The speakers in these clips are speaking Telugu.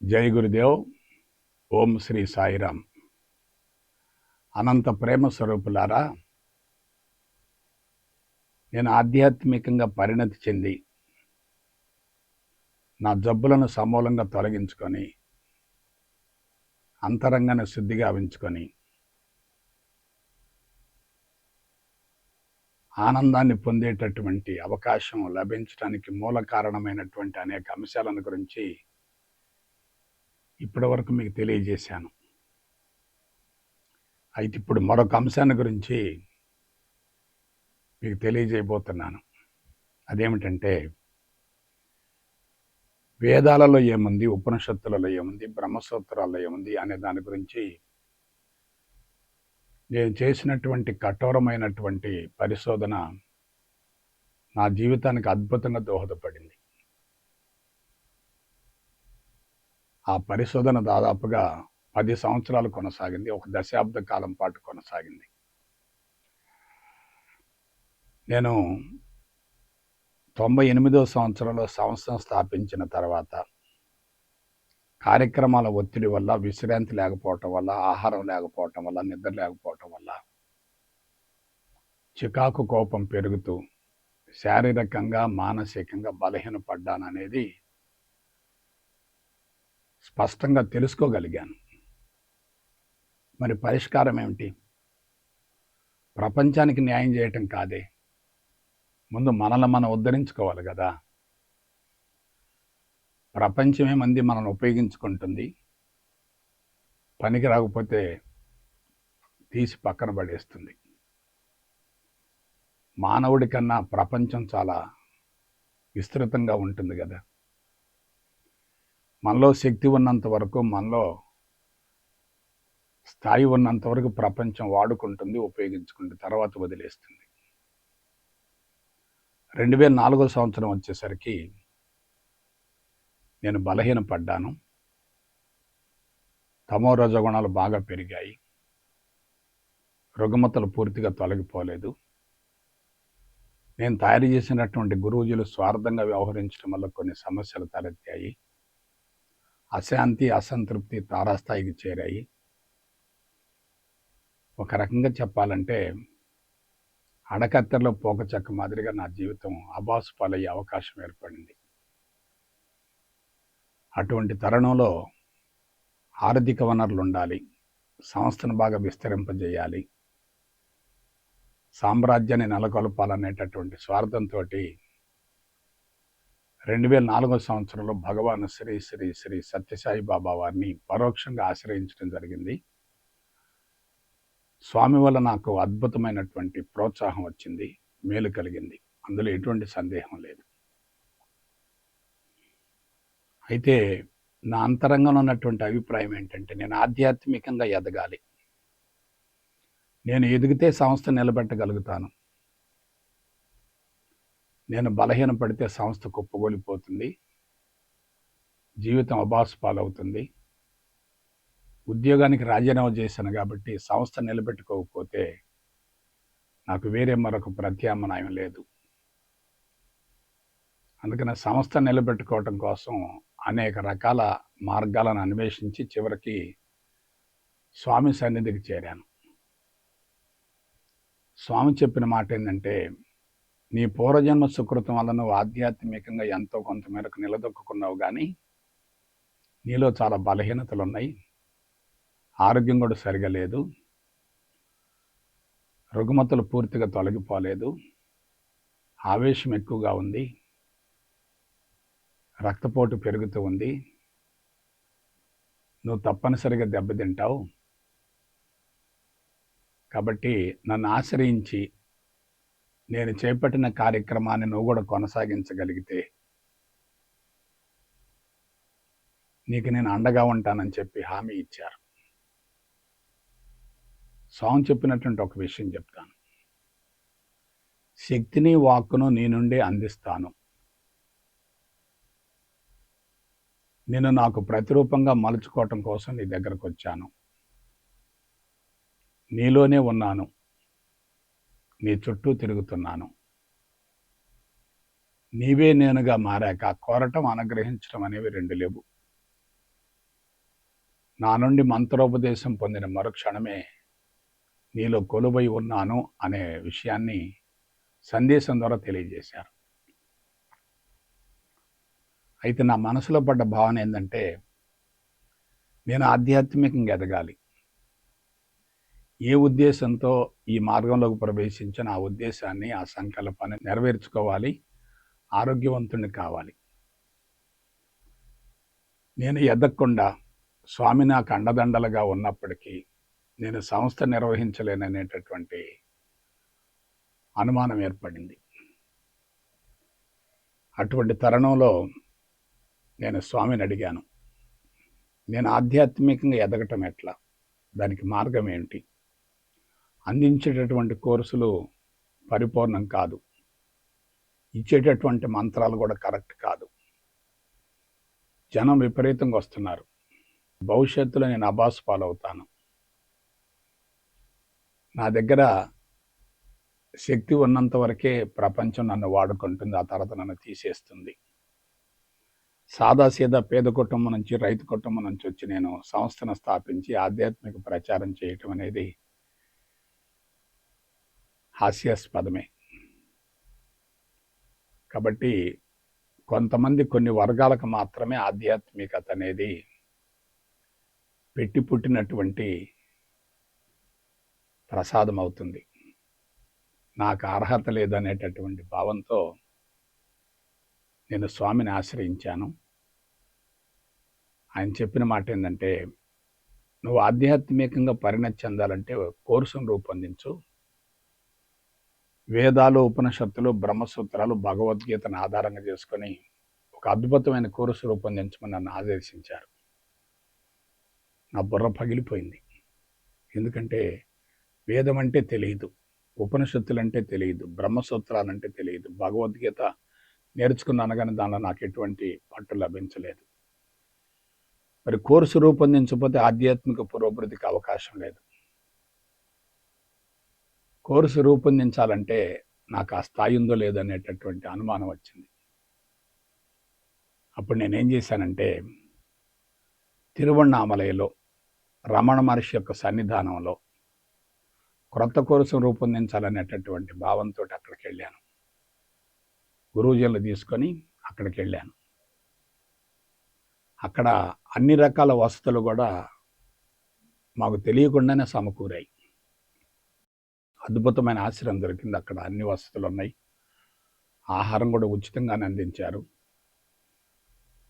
జై గురుదేవ్. ఓం శ్రీ సాయిరామ్. అనంత ప్రేమ స్వరూపులారా, నేను ఆధ్యాత్మికంగా పరిణతి చెంది నా జబ్బులను సమూలంగా తొలగించుకొని అంతరంగాన్ని శుద్ధిగా ఉంచుకొని ఆనందాన్ని పొందేటటువంటి అవకాశం లభించడానికి మూల కారణమైనటువంటి అనేక అంశాలను గురించి ఇప్పటివరకు మీకు తెలియజేశాను. అయితే ఇప్పుడు మరొక అంశాన్ని గురించి మీకు తెలియజేయబోతున్నాను. అదేమిటంటే, వేదాలలో ఏముంది, ఉపనిషత్తులలో ఏముంది, బ్రహ్మసూత్రాల్లో ఏముంది అనే దాని గురించి నేను చేసినటువంటి కఠోరమైనటువంటి పరిశోధన నా జీవితానికి అద్భుతంగా దోహదపడింది. ఆ పరిశోధన దాదాపుగా 10 సంవత్సరాలు కొనసాగింది. ఒక దశాబ్ద కాలం పాటు కొనసాగింది. నేను 98వ సంవత్సరంలో సంస్థను స్థాపించిన తర్వాత కార్యక్రమాల ఒత్తిడి వల్ల, విశ్రాంతి లేకపోవటం వల్ల, ఆహారం లేకపోవటం వల్ల, నిద్ర లేకపోవటం వల్ల చికాకు, కోపం పెరుగుతూ శారీరకంగా, మానసికంగా బలహీనపడ్డాననేది స్పష్టంగా తెలుసుకోగలిగాను. మరి పరిష్కారం ఏమిటి? ప్రపంచానికి న్యాయం చేయటం కాదే, ముందు మనల్ని మనం ఉద్ధరించుకోవాలి కదా. ప్రపంచమే మంది మనల్ని ఉపయోగించుకుంటుంది, పనికి రాకపోతే తీసి పక్కన పడేస్తుంది. మానవుడి కన్నా ప్రపంచం చాలా విస్తృతంగా ఉంటుంది కదా. మనలో శక్తి ఉన్నంత వరకు, మనలో స్థాయి ఉన్నంత వరకు ప్రపంచం వాడుకుంటుంది, ఉపయోగించుకుంటుంది, తర్వాత వదిలేస్తుంది. 2004 సంవత్సరం వచ్చేసరికి నేను బలహీనపడ్డాను. తమో రజోగుణాలు బాగా పెరిగాయి. రుగ్మతలు పూర్తిగా తొలగిపోలేదు. నేను తయారు చేసినటువంటి గురువుజులు స్వార్థంగా వ్యవహరించడం వల్ల కొన్ని సమస్యలు తలెత్తాయి. అశాంతి, అసంతృప్తి తారాస్థాయికి చేరాయి. ఒక రకంగా చెప్పాలంటే అడకత్తెరలో పోకచెక్క మాదిరిగా నా జీవితం అబాసు పాలయ్యే అవకాశం ఏర్పడింది. అటువంటి తరుణంలో ఆర్థిక వనరులు ఉండాలి, సంస్థను బాగా విస్తరింపజేయాలి, సామ్రాజ్యాన్ని నెలకొల్పాలనేటటువంటి స్వార్థంతో 2004 సంవత్సరంలో భగవాన్ శ్రీ శ్రీ శ్రీ సత్యసాయి బాబా వారిని పరోక్షంగా ఆశ్రయించడం జరిగింది. స్వామి వల్ల నాకు అద్భుతమైనటువంటి ప్రోత్సాహం వచ్చింది, మేలు కలిగింది. అందులో ఎటువంటి సందేహం లేదు. అయితే నా అంతరంగంలో ఉన్నటువంటి అభిప్రాయం ఏంటంటే, నేను ఆధ్యాత్మికంగా ఎదగాలి. నేను ఎదిగితే సంస్థ నిలబెట్టగలుగుతాను. నేను బలహీనపడితే సంస్థ కుప్పగొలిపోతుంది, జీవితం అబాసు పాలవుతుంది. ఉద్యోగానికి రాజీనామా చేశాను కాబట్టి సంస్థ నిలబెట్టుకోకపోతే నాకు వేరే మరొక ప్రత్యామ్నాయం లేదు. అందుకని సంస్థ నిలబెట్టుకోవటం కోసం అనేక రకాల మార్గాలను అన్వేషించి చివరికి స్వామి సన్నిధికి చేరాను. స్వామి చెప్పిన మాట ఏంటంటే, నీ పూర్వజన్మ సుకృతం వల్ల నువ్వు ఆధ్యాత్మికంగా ఎంతో కొంత మేరకు నిలదొక్కున్నావు, కానీ నీలో చాలా బలహీనతలు ఉన్నాయి. ఆరోగ్యం కూడా సరిగా లేదు, రుగ్మతలు పూర్తిగా తొలగిపోలేదు, ఆవేశం ఎక్కువగా ఉంది, రక్తపోటు పెరుగుతూ ఉంది, నువ్వు తప్పనిసరిగా దెబ్బతింటావు. కాబట్టి నన్ను ఆశ్రయించి నేను చేపట్టిన కార్యక్రమాన్ని నువ్వు కూడా కొనసాగించగలిగితే నీకు నేను అండగా ఉంటానని చెప్పి హామీ ఇచ్చారు. స్వామి చెప్పినటువంటి ఒక విషయం చెప్తాను. శక్తిని, వాక్కును నీ నుండే అందిస్తాను. నేను నాకు ప్రతిరూపంగా మలుచుకోవటం కోసం నీ దగ్గరకు వచ్చాను. నీలోనే ఉన్నాను, నీ చుట్టూ తిరుగుతున్నాను. నీవే నేనుగా మారాక కోరటం, అనుగ్రహించడం అనేవి రెండు లేవు. నా నుండి మంత్రోపదేశం పొందిన మరుక్షణమే నీలో కొలువై ఉన్నాను అనే విషయాన్ని సందేశం ద్వారా తెలియజేశారు. అయితే నా మనసులో పడ్డ భావన ఏంటంటే, నేను ఆధ్యాత్మికంగా ఎదగాలి. ఏ ఉద్దేశంతో ఈ మార్గంలోకి ప్రవేశించిన ఆ ఉద్దేశాన్ని, ఆ సంకల్పాన్ని నెరవేర్చుకోవాలి, ఆరోగ్యవంతుడిని కావాలి. నేను ఎదగకుండా స్వామి నాకు అండదండలుగా ఉన్నప్పటికీ నేను సంస్థ నిర్వహించలేననేటటువంటి అనుమానం ఏర్పడింది. అటువంటి తరుణంలో నేను స్వామిని అడిగాను, నేను ఆధ్యాత్మికంగా ఎదగటం ఎట్లా, దానికి మార్గం ఏంటి? అందించేటటువంటి కోర్సులు పరిపూర్ణం కాదు, ఇచ్చేటటువంటి మంత్రాలు కూడా కరెక్ట్ కాదు, జనం విపరీతంగా వస్తున్నారు, భవిష్యత్తులో నేను అబాస్ పాలవుతాను, నా దగ్గర శక్తి ఉన్నంత వరకే ప్రపంచం నన్ను వాడుకుంటుంది, ఆ తర్వాత నన్ను తీసేస్తుంది. సాదాసీదా పేద కుటుంబం నుంచి, రైతు కుటుంబం నుంచి వచ్చి నేను సంస్థను స్థాపించి ఆధ్యాత్మిక ప్రచారం చేయటం అనేది హాస్యాస్పదమే. కాబట్టి కొంతమంది, కొన్ని వర్గాలకు మాత్రమే ఆధ్యాత్మికత అనేది పెట్టి పుట్టినటువంటి ప్రసాదం అవుతుంది. నాకు అర్హత లేదనేటటువంటి భావంతో నేను స్వామిని ఆశ్రయించాను. ఆయన చెప్పిన మాట ఏంటంటే, నువ్వు ఆధ్యాత్మికంగా పరిణతి చెందాలంటే కోర్సును రూపొందించు, వేదాలు, ఉపనిషత్తులు, బ్రహ్మసూత్రాలు, భగవద్గీతను ఆధారంగా చేసుకొని ఒక అద్భుతమైన కోర్సు రూపొందించమని నన్ను ఆదేశించారు. నా బుర్ర పగిలిపోయింది. ఎందుకంటే వేదం అంటే తెలియదు, ఉపనిషత్తులు అంటే తెలియదు, బ్రహ్మసూత్రాలు అంటే తెలియదు, భగవద్గీత నేర్చుకున్నాను కానీ దానిలో నాకు ఎటువంటి పట్టు లభించలేదు. మరి కోర్సు రూపొందించకపోతే ఆధ్యాత్మిక పురోభివృద్ధికి అవకాశం లేదు. కోర్సు రూపొందించాలంటే నాకు ఆ స్థాయి ఉందో లేదనేటటువంటి అనుమానం వచ్చింది. అప్పుడు నేనేం చేశానంటే, తిరువణ్ణామలైలో రమణ మహర్షి యొక్క సన్నిధానంలో క్రొత్త కోర్సు రూపొందించాలనేటటువంటి భావంతో అక్కడికి వెళ్ళాను. గురూజీలు తీసుకొని అక్కడికి వెళ్ళాను. అక్కడ అన్ని రకాల వసతులు కూడా మాకు తెలియకుండానే సమకూరాయి. అద్భుతమైన ఆశ్రయం దొరికింది. అక్కడ అన్ని వసతులు ఉన్నాయి. ఆహారం కూడా ఉచితంగానే అందించారు.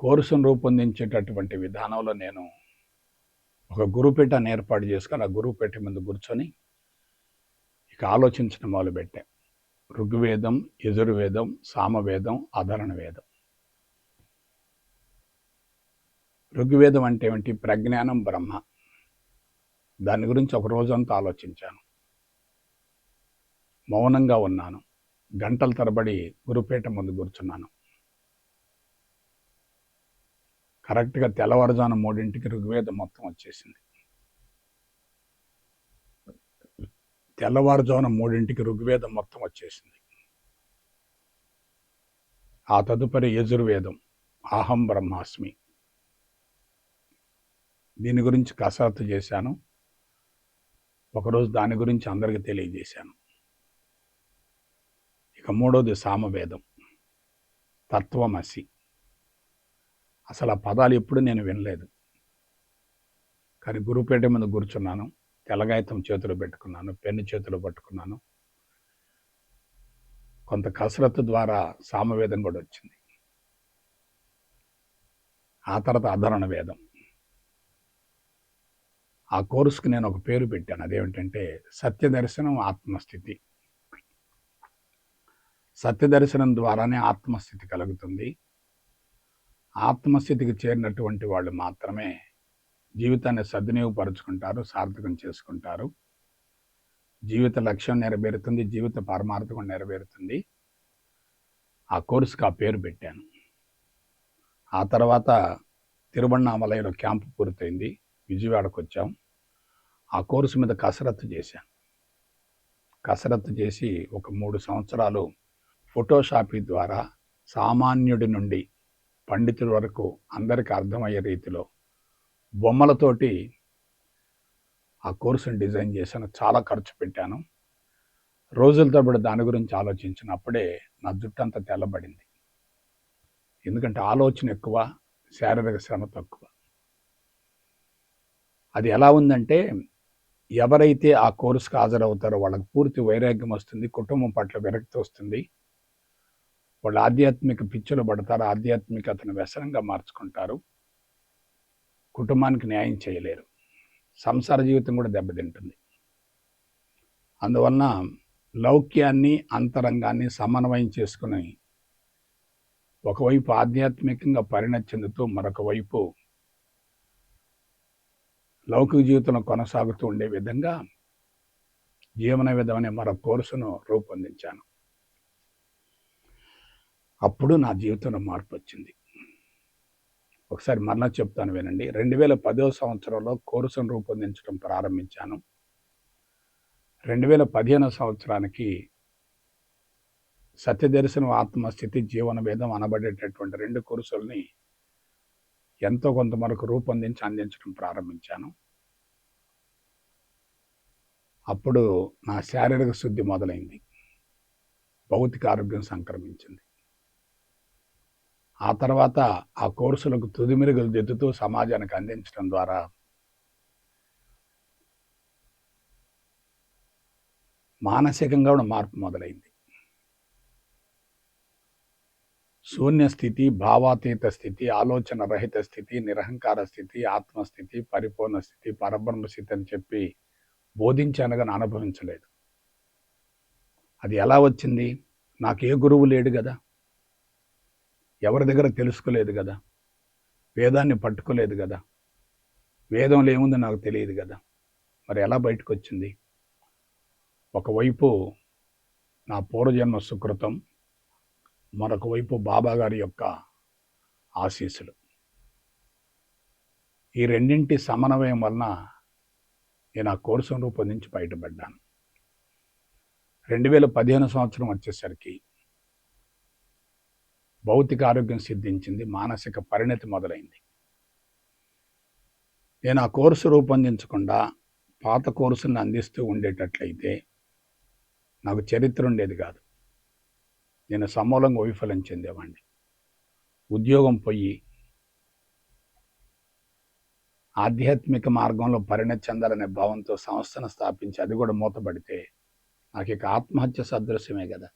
కోర్సును రూపొందించేటటువంటి విధానంలో నేను ఒక గురుపీఠాన్ని ఏర్పాటు చేసుకొని ఆ గురుపీఠ మీద కూర్చొని ఇక ఆలోచించడం మొదలుపెట్టాం. ఋగ్వేదం, యజుర్వేదం, సామవేదం, అధర్వణ వేదం. ఋగ్వేదం అంటే ఏమిటి? ప్రజ్ఞానం, బ్రహ్మ. దాని గురించి ఒక రోజంతా ఆలోచించాను. మౌనంగా ఉన్నాను. గంటల తరబడి గురుపీఠ ముందు కూర్చున్నాను. కరెక్ట్గా తెల్లవారుజామున 3 ఋగ్వేదం మొత్తం వచ్చేసింది. తెల్లవారుజామున 3 ఋగ్వేదం మొత్తం వచ్చేసింది. ఆ తదుపరి యజుర్వేదం, అహం బ్రహ్మాస్మి. దీని గురించి కసరత్తు చేశాను. ఒకరోజు దాని గురించి అందరికీ తెలియజేశాను. ఇక మూడోది సామవేదం, తత్వమసి. అసలు ఆ పదాలు ఎప్పుడు నేను వినలేదు. కానీ గురుపేట మీద కూర్చున్నాను, తెల్లగాయతం చేతులు పెట్టుకున్నాను, పెన్ను చేతులు పట్టుకున్నాను. కొంత కసరత్తు ద్వారా సామవేదం కూడా వచ్చింది. ఆ తర్వాత అధర్వణ వేదం. ఆ కోర్సుకు నేను ఒక పేరు పెట్టాను. అదేమిటంటే సత్యదర్శనం, ఆత్మస్థితి. సత్యదర్శనం ద్వారానే ఆత్మస్థితి కలుగుతుంది. ఆత్మస్థితికి చేరినటువంటి వాళ్ళు మాత్రమే జీవితాన్ని సద్వినియోగపరుచుకుంటారు, సార్థకం చేసుకుంటారు. జీవిత లక్ష్యం నెరవేరుతుంది, జీవిత పరమార్థం నెరవేరుతుంది. ఆ కోర్సుకు ఆ పేరు పెట్టాను. ఆ తర్వాత తిరువణ్ణామలైలో క్యాంపు పూర్తయింది. విజయవాడకు వచ్చాం. ఆ కోర్సు మీద కసరత్తు చేశాను. కసరత్తు చేసి ఒక 3 సంవత్సరాలు ఫోటోషాపీ ద్వారా సామాన్యుడి నుండి పండితుడి వరకు అందరికీ అర్థమయ్యే రీతిలో బొమ్మలతోటి ఆ కోర్సుని డిజైన్ చేశాను. చాలా ఖర్చు పెట్టాను. రోజుల తరబడి దాని గురించి ఆలోచించినప్పుడే నా జుట్టంతా తెల్లబడింది. ఎందుకంటే ఆలోచన ఎక్కువ, శారీరక శ్రమ తక్కువ. అది ఎలా ఉందంటే, ఎవరైతే ఆ కోర్సుకు హాజరవుతారో వాళ్ళకి పూర్తి వైరాగ్యం వస్తుంది, కుటుంబం పట్ల విరక్తి వస్తుంది, వాళ్ళు ఆధ్యాత్మిక పిచ్చులు పడతారు, ఆధ్యాత్మికతను వ్యసనంగా మార్చుకుంటారు, కుటుంబానికి న్యాయం చేయలేరు, సంసార జీవితం కూడా దెబ్బతింటుంది. అందువలన లౌక్యాన్ని అంతరంగాన్ని సమన్వయం చేసుకుని ఒకవైపు ఆధ్యాత్మికంగా పరిణతి చెందుతూ మరొక వైపు లౌకిక జీవితంలో కొనసాగుతూ ఉండే విధంగా జీవన విధం అనే మరొక కోర్సును రూపొందించాను. అప్పుడు నా జీవితంలో మార్పు వచ్చింది. ఒకసారి మరలా చెప్తాను వినండి. 2010వ సంవత్సరంలో కోర్సును రూపొందించడం ప్రారంభించాను. 2015 సంవత్సరానికి సత్యదర్శనం, ఆత్మస్థితి, జీవన వేదం అనబడేటటువంటి 2 కోర్సుల్ని ఎంతో కొంతవరకు రూపొందించి అందించడం ప్రారంభించాను. అప్పుడు నా శారీరక శుద్ధి మొదలైంది, భౌతిక ఆరోగ్యం సంక్రమించింది. ఆ తర్వాత ఆ కోర్సులకు తుదిమెరుగులు దిద్దుతూ సమాజానికి అందించడం ద్వారా మానసికంగా కూడా మార్పు మొదలైంది. శూన్య స్థితి, భావాతీత స్థితి, ఆలోచన రహిత స్థితి, నిరహంకార స్థితి, ఆత్మస్థితి, పరిపూర్ణ స్థితి, పరబ్రహ్మ స్థితి అని చెప్పి బోధించాను కానీ అనుభవించలేదు. అది ఎలా వచ్చింది? నాకు ఏ గురువు లేడు కదా, ఎవరి దగ్గర తెలుసుకోలేదు కదా, వేదాన్ని పట్టుకోలేదు కదా, వేదంలో ఏముందో నాకు తెలియదు కదా, మరి ఎలా బయటకు వచ్చింది? ఒకవైపు నా పూర్వజన్మ సుకృతం, మరొక వైపు బాబాగారి యొక్క ఆశీస్సులు. ఈ రెండింటి సమన్వయం వలన నేను ఆ కోర్సును రూపొందించి బయటపడ్డాను. 2015 సంవత్సరం వచ్చేసరికి భౌతిక ఆరోగ్యం సిద్ధించింది, మానసిక పరిణతి మొదలైంది. నేను ఆ కోర్సు రూపొందించకుండా పాత కోర్సుని అందిస్తూ ఉండేటట్లయితే నాకు చరిత్ర ఉండేది కాదు. నేను సమూలంగా వైఫల్యం చెందేవాడిని. ఉద్యోగం పోయి ఆధ్యాత్మిక మార్గంలో పరిణతి చెందాలనే భావంతో సంస్థను స్థాపించి అది కూడా మూతపడితే నాకు ఇక ఆత్మహత్య సదృశ్యమే కదా.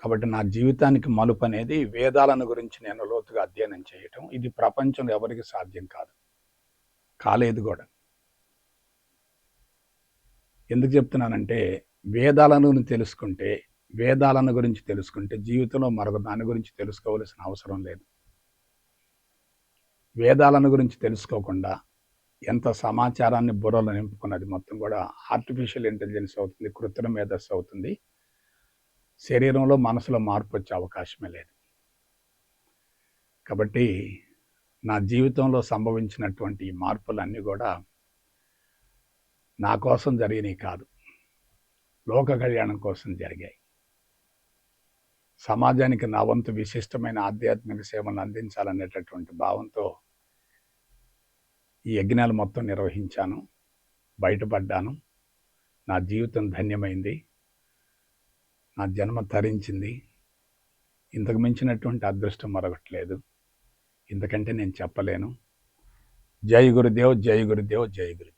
కాబట్టి నా జీవితానికి మలుపు అనేది వేదాలను గురించి నేను లోతుగా అధ్యయనం చేయటం. ఇది ప్రపంచంలో ఎవరికి సాధ్యం కాదు, కాలేదు కూడా. ఎందుకు చెప్తున్నానంటే, వేదాలను గురించి తెలుసుకుంటే జీవితంలో మరొక దాని గురించి తెలుసుకోవాల్సిన అవసరం లేదు. వేదాలను గురించి తెలుసుకోకుండా ఎంత సమాచారాన్ని బుర్రలో నింపుకున్నది మొత్తం కూడా ఆర్టిఫిషియల్ ఇంటెలిజెన్స్ అవుతుంది, కృత్రిమ మేధస్సు అవుతుంది. శరీరంలో మనసులో మార్పు వచ్చే అవకాశమే లేదు. కాబట్టి నా జీవితంలో సంభవించినటువంటి ఈ మార్పులన్నీ కూడా నా కోసం జరిగినవి కాదు, లోక కళ్యాణం కోసం జరిగాయి. సమాజానికి నా వంతు విశిష్టమైన ఆధ్యాత్మిక సేవలను అందించాలనేటటువంటి భావంతో ఈ యజ్ఞాలు మొత్తం నిర్వహించాను, బయటపడ్డాను. నా జీవితం ధన్యమైంది, నా జన్మ తరించింది. ఇంతకు మించినటువంటి అదృష్టం మరొకటి లేదు. ఇంతకంటే నేను చెప్పలేను. జై గురుదేవ్, జై గురుదేవ్, జై గురుదేవ్.